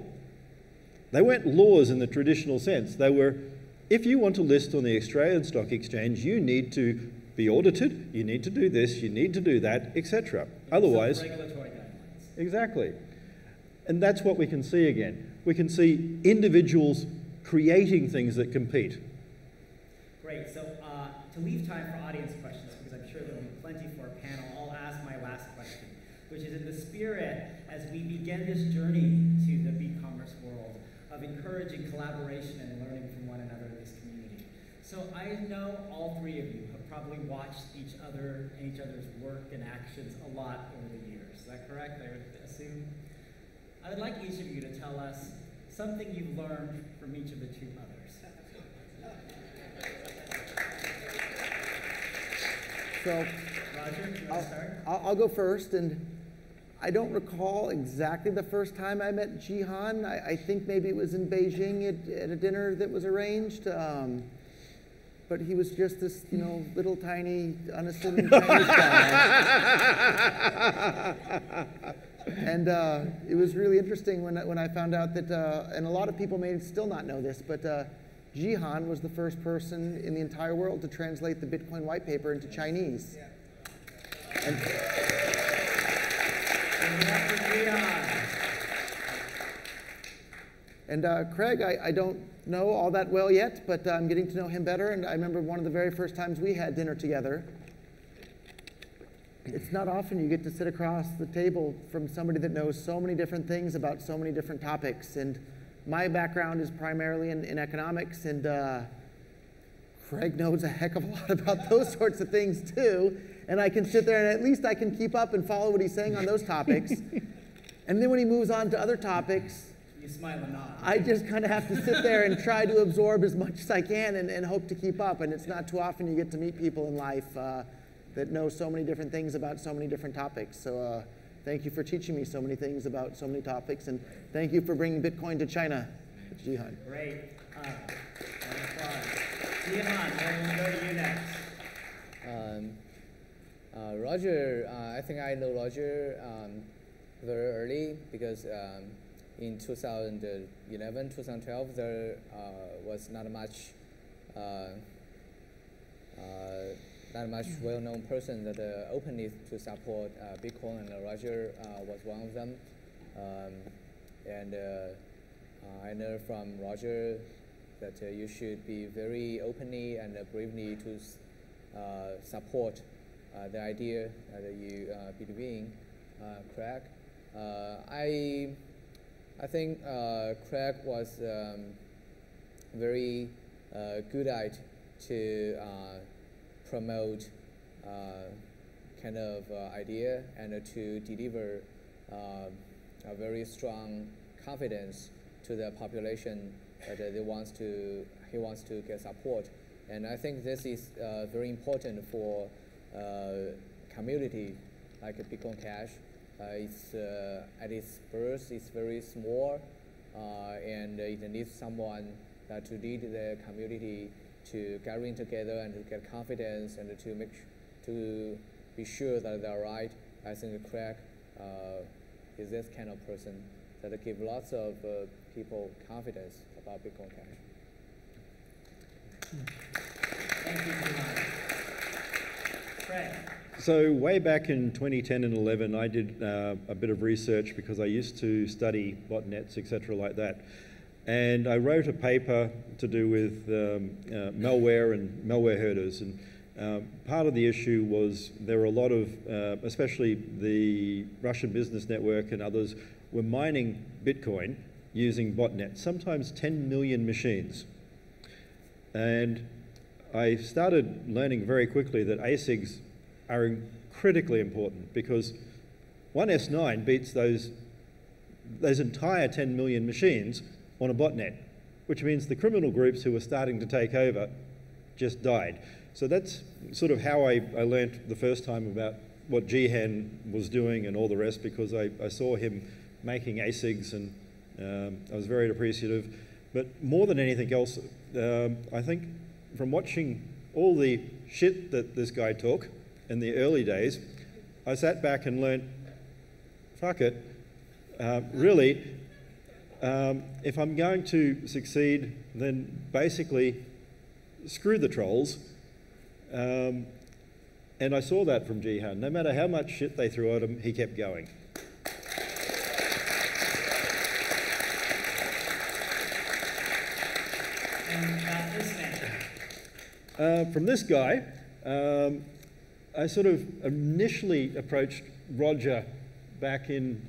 They weren't laws in the traditional sense. They were, if you want to list on the Australian Stock Exchange, you need to be audited, you need to do this, you need to do that, etc. Otherwise, regulatory guidelines. Exactly. And that's what we can see again. We can see individuals creating things that compete. Great. So to leave time for audience questions, because I'm sure there'll be plenty for a panel, I'll ask my last question, which is in the spirit, as we begin this journey to the e-commerce world, of encouraging collaboration and learning from one another in this community. So I know all three of you have probably watched each other and each other's work and actions a lot over the years. Is that correct, I would assume? I would like each of you to tell us something you've learned from each of the two others. So, Roger, do you want to start? I'll go first, and I don't recall exactly the first time I met Jihan. I think maybe it was in Beijing at a dinner that was arranged. But he was just this, little tiny, unassuming Chinese guy. And it was really interesting when I found out that, and a lot of people may still not know this, but Jihan was the first person in the entire world to translate the Bitcoin white paper into Chinese. And Craig, I don't know all that well yet, but I'm getting to know him better. And I remember one of the very first times we had dinner together. It's not often you get to sit across the table from somebody that knows so many different things about so many different topics. And my background is primarily in economics, and Craig knows a heck of a lot about those sorts of things too. And I can sit there and at least I can keep up and follow what he's saying on those topics. And then when he moves on to other topics, you smile and nod. I just kind of have to sit there and try to absorb as much as I can and hope to keep up. And it's not too often you get to meet people in life that know so many different things about so many different topics. So thank you for teaching me so many things about so many topics. And thank you for bringing Bitcoin to China, Jihan. Great. Jihan, we'll go to you next. Roger, I think I know Roger very early because in 2011, 2012, there was not much well-known person that openly to support Bitcoin, and Roger was one of them. I know from Roger that you should be very openly and bravely to support the idea that you believe in, Craig. I think Craig was very good at to promote kind of idea and to deliver a very strong confidence to the population that he wants to get support. And I think this is very important for community like Bitcoin Cash. It's at its birth, it's very small, and it needs someone to lead the community to gathering together and to get confidence and to be sure that they're right. I think Craig is this kind of person that give lots of people confidence about Bitcoin Cash. Thank you, Kumar. Craig. So way back in 2010 and 11, I did a bit of research because I used to study botnets, etc., like that. And I wrote a paper to do with malware and malware herders. And part of the issue was there were a lot of, especially the Russian Business Network and others, were mining Bitcoin using botnets, sometimes 10 million machines. And I started learning very quickly that ASICs are critically important because one S9 beats those entire 10 million machines on a botnet, which means the criminal groups who were starting to take over just died. So that's sort of how I learned the first time about what Jihan was doing and all the rest, because I saw him making ASICs and I was very appreciative. But more than anything else, I think from watching all the shit that this guy took in the early days, I sat back and learned, fuck it, really, if I'm going to succeed, then basically screw the trolls. And I saw that from Jihan. No matter how much shit they threw at him, he kept going. And this man. From this guy, I sort of initially approached Roger back in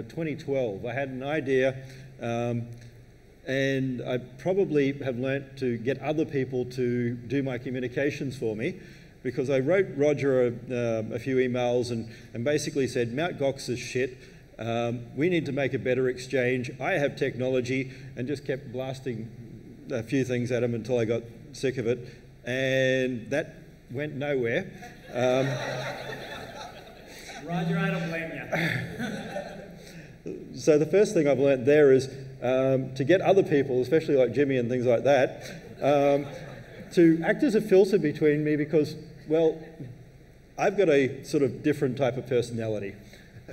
2012. I had an idea, and I probably have learnt to get other people to do my communications for me, because I wrote Roger a few emails and basically said, Mt. Gox is shit. We need to make a better exchange. I have technology, and just kept blasting a few things at him until I got sick of it. And that went nowhere. Roger, I don't blame you. So the first thing I've learned there is to get other people, especially like Jimmy and things like that, to act as a filter between me because, well, I've got a sort of different type of personality. I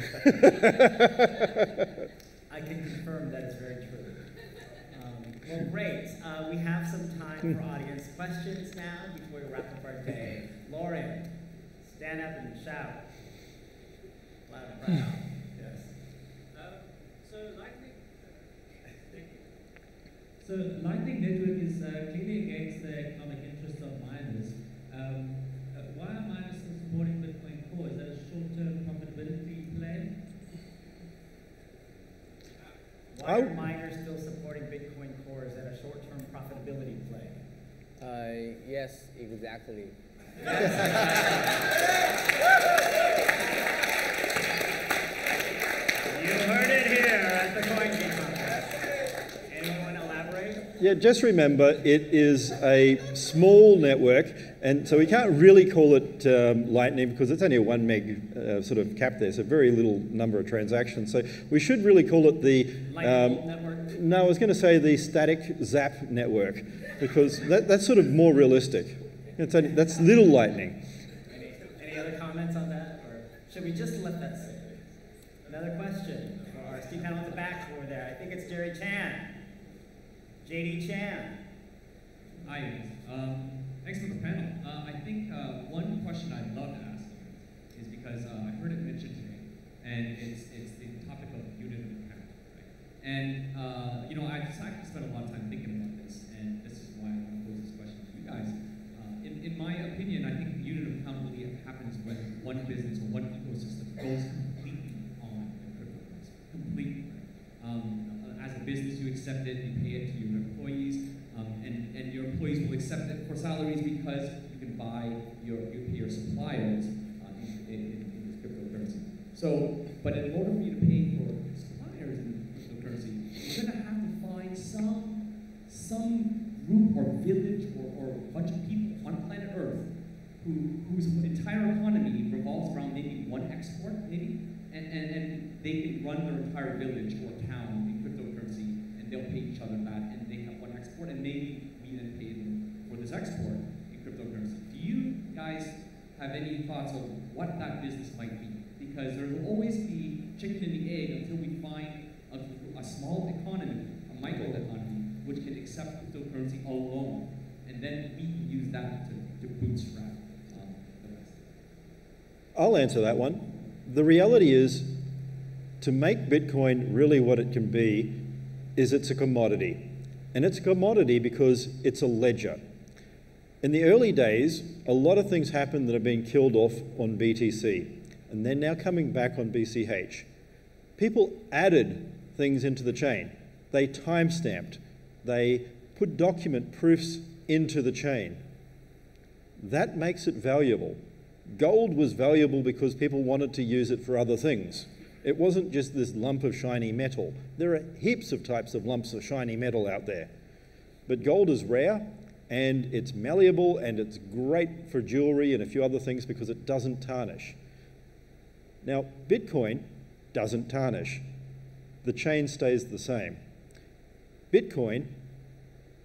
can confirm that is very true. Well, great. We have some time for audience questions now before we wrap up our day. Lauren, stand up and shout. Loud and proud. Yes. So Lightning Network is clearly against the economic interests of miners. Why are miners still supporting Bitcoin Core? Is that a short-term profitability play? Why are miners still supporting Bitcoin Core? Is that a short-term profitability play? Yes, exactly. You heard it here at the CoinGeek conference. Anyone elaborate? Yeah, just remember, it is a small network, and so we can't really call it Lightning because it's only a 1 meg sort of cap there, so very little number of transactions. So we should really call it the... Lightning network? No, I was going to say the static zap network, because that's sort of more realistic. That's little Lightning. Any other comments on that? Or should we just let that sit? Another question for our Steve panel at the back over there. I think it's Jerry Chan. JD Chan. Hi, thanks for the panel. I think one question I'd love to ask is because I heard it mentioned today, and it's the topic of unit of account, right? And you know, I've spent a lot of time thinking about this, and this is why I want to pose this question to you guys. In my opinion, I think unit of accountability happens when one business or one ecosystem goes completely on the cryptocurrency, completely. As a business, you accept it, you pay it to your employees, and your employees will accept it for salaries because you can buy you pay your suppliers in this cryptocurrency. So, but in order for you to pay your suppliers in cryptocurrency, you're going to have to find some group or village or a bunch of people on planet Earth whose entire economy revolves around maybe one export, maybe, and they can run their entire village or town in cryptocurrency, and they'll pay each other that, and they have one export. export and maybe we then pay them for this export in cryptocurrency. Do you guys have any thoughts of what that business might be? Because there will always be chicken and the egg until we find a small economy, a micro economy, which can accept cryptocurrency alone, and then we can use that to bootstrap the rest. I'll answer that one. The reality is, to make Bitcoin really what it can be, is it's a commodity. And it's a commodity because it's a ledger. In the early days, a lot of things happened that have been killed off on BTC, and they're now coming back on BCH. People added things into the chain. They timestamped. They put document proofs into the chain. That makes it valuable. Gold was valuable because people wanted to use it for other things. It wasn't just this lump of shiny metal. There are heaps of types of lumps of shiny metal out there. But gold is rare, and it's malleable, and it's great for jewelry and a few other things because it doesn't tarnish. Now, Bitcoin doesn't tarnish. The chain stays the same. Bitcoin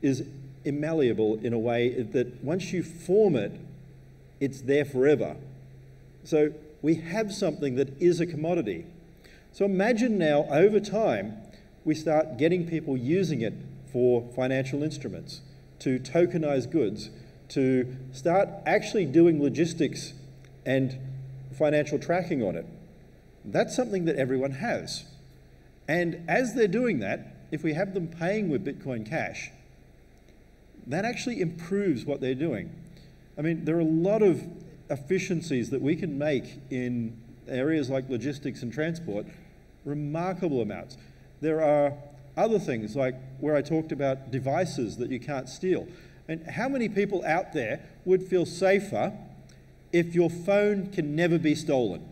is immalleable in a way that once you form it, it's there forever. So we have something that is a commodity. So imagine now, over time, we start getting people using it for financial instruments, to tokenize goods, to start actually doing logistics and financial tracking on it. That's something that everyone has. And as they're doing that, if we have them paying with Bitcoin Cash, that actually improves what they're doing. I mean, there are a lot of efficiencies that we can make in areas like logistics and transport, remarkable amounts. There are other things like where I talked about devices that you can't steal. And how many people out there would feel safer if your phone can never be stolen?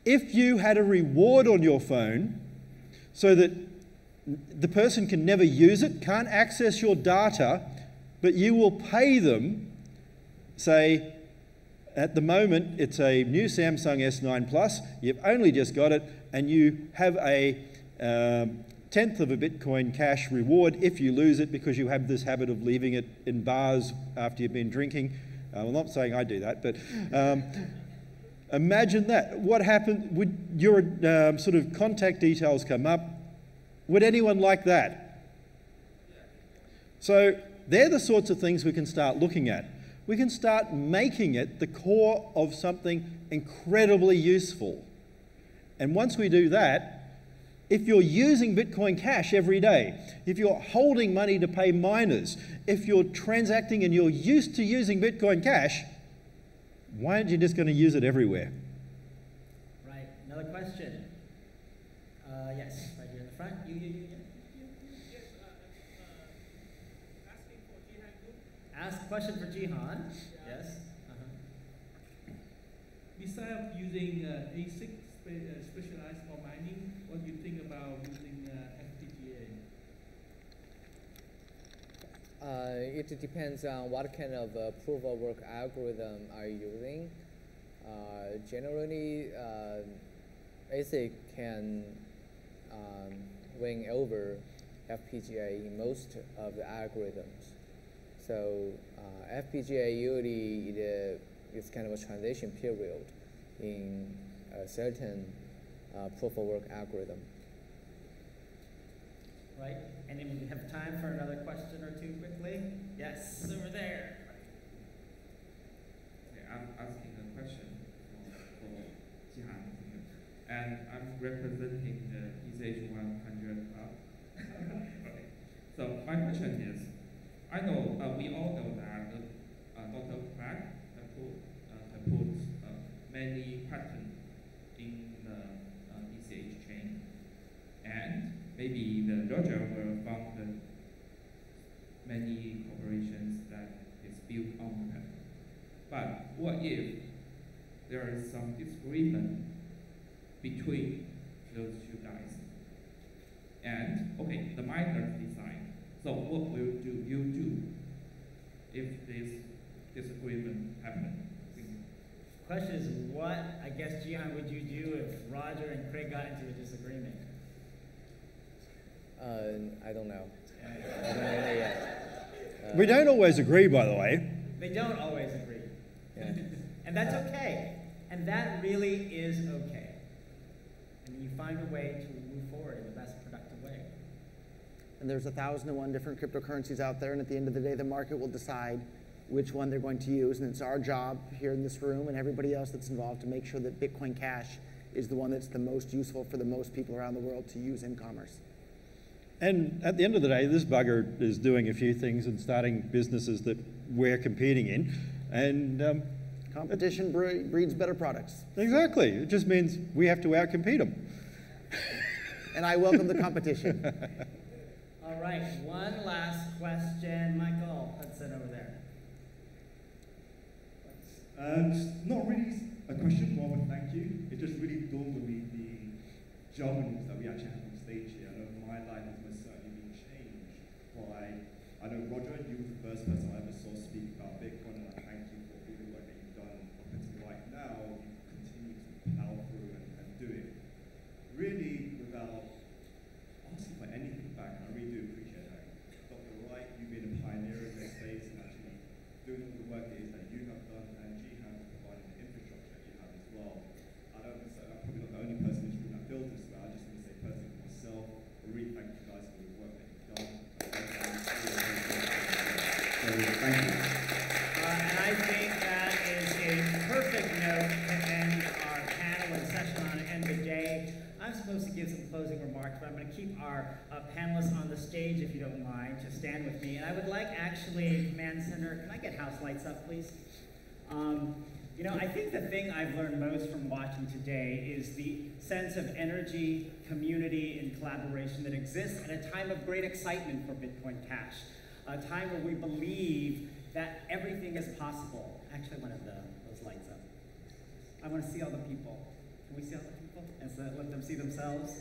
If you had a reward on your phone so that the person can never use it, can't access your data, but you will pay them, say, at the moment, it's a new Samsung S9 Plus, you've only just got it, and you have a tenth of a Bitcoin Cash reward if you lose it because you have this habit of leaving it in bars after you've been drinking. I'm not saying I do that, but imagine that. What happened? Would your sort of contact details come up? Would anyone like that? So they're the sorts of things we can start looking at. We can start making it the core of something incredibly useful. And once we do that, if you're using Bitcoin Cash every day, if you're holding money to pay miners, if you're transacting and you're used to using Bitcoin Cash, why aren't you just going to use it everywhere? Right. Another question. Yes, right here in the front. You. Yes, asking for Jihan Group. Ask a question for Jihan. Yes. Besides using ASIC specialized for mining, what do you think about using FPGA? It depends on what kind of proof of work algorithm are you using. Generally, ASIC can win over FPGA in most of the algorithms. So FPGA usually is kind of a transition period in a certain proof of work algorithm. Right. And then we have time for another question or two quickly. Yes, over there. Okay, I'm asking a question for Jihan, and I'm representing the ETH 100 Club. Okay. So my question is, I know we all know that Dr. Craig put many patents in the ETH chain, and maybe the Roger will found many corporations that is built on patent. But what if there is some disagreement between those two guys? And okay, the miners decide. So what will you do if this disagreement happens? Question is, what, I guess, Jihan, would you do if Roger and Craig got into a disagreement? I don't know. I don't know yet. We don't always agree, by the way. They don't always agree. Yeah. And that's okay. And that really is okay. And you find a way to move forward in the best productive way. And there's 1,001 different cryptocurrencies out there, and at the end of the day, the market will decide which one they're going to use, and it's our job here in this room and everybody else that's involved to make sure that Bitcoin Cash is the one that's the most useful for the most people around the world to use in commerce. And at the end of the day, this bugger is doing a few things and starting businesses that we're competing in. And competition breeds better products. Exactly. It just means we have to outcompete them. And I welcome the competition. All right, one last question. Michael Hudson over there. Not really a question, more of a thank you. It just really dawned on me the jargon that we actually have on stage here. I know my life has most certainly been changed by, I know Roger, you were the first person I ever saw speak about Bitcoin, and I thank you for all the work that you've done up until right now. You continue to plow through and do it. Really, without asking for anything back, and I really do appreciate that. Dr. Wright, you've been a pioneer in this space and actually doing all the work it is that you have done, and GHAM has provided the infrastructure that you have as well. I don't necessarily, I'm probably not the only person in this room that feels this, but I just want to say personally for myself, I really thank you guys for the work that you've done. So thank you. And I think that is a perfect note to end our panel and session on End of Day. I'm supposed to give some closing remarks, but I'm going to keep our panelists on the stage, if you don't mind, to stand with me. And I would like, actually, Command Center, can I get house lights up, please? You know, I think the thing I've learned most from watching today is the sense of energy, community, and collaboration that exists at a time of great excitement for Bitcoin Cash. A time where we believe that everything is possible. Actually, I wanted those lights up. I want to see all the people. Can we see all the people? And so let them see themselves?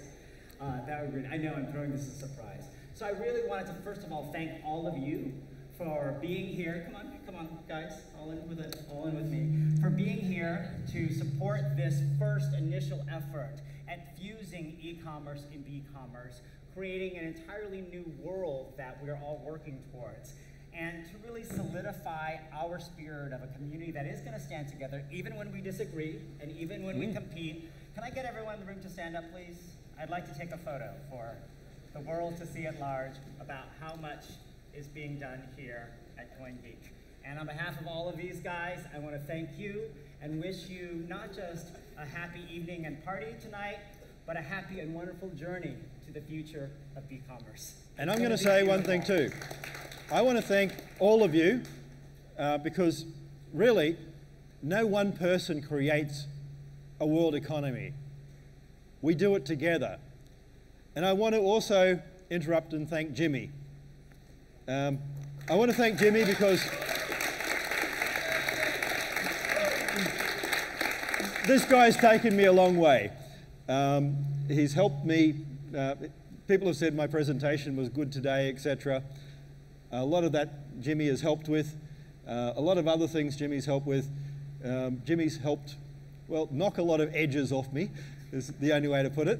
That would be great. I know I'm throwing this as a surprise. So I really wanted to, first of all, thank all of you for being here. Come on, guys, all in with me. For being here to support this first initial effort at fusing e-commerce and e-commerce, creating an entirely new world that we're all working towards, and to really solidify our spirit of a community that is going to stand together even when we disagree and even when we compete. Can I get everyone in the room to stand up, please? I'd like to take a photo for the world to see at large about how much is being done here at CoinGeek. And on behalf of all of these guys, I want to thank you and wish you not just a happy evening and party tonight, but a happy and wonderful journey to the future of e-commerce. And I'm going to say one thing too. I want to thank all of you because really, no one person creates a world economy. We do it together. And I want to also interrupt and thank Jimmy. I want to thank Jimmy because this guy's taken me a long way. He's helped me. People have said my presentation was good today, etc. A lot of that Jimmy has helped with. A lot of other things Jimmy's helped with. Jimmy's helped, well, knock a lot of edges off me, is the only way to put it.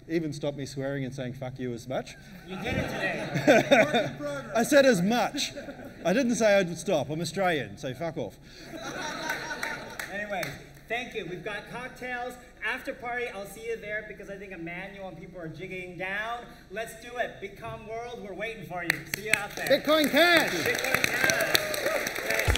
Even stopped me swearing and saying fuck you as much. You did it today. I said as much. I didn't say I'd stop. I'm Australian, so fuck off. Anyway, thank you. We've got cocktails, after party. I'll see you there because I think Emmanuel and people are jigging down. Let's do it. Become World, we're waiting for you. See you out there. Bitcoin Cash! Bitcoin Cash. Thanks.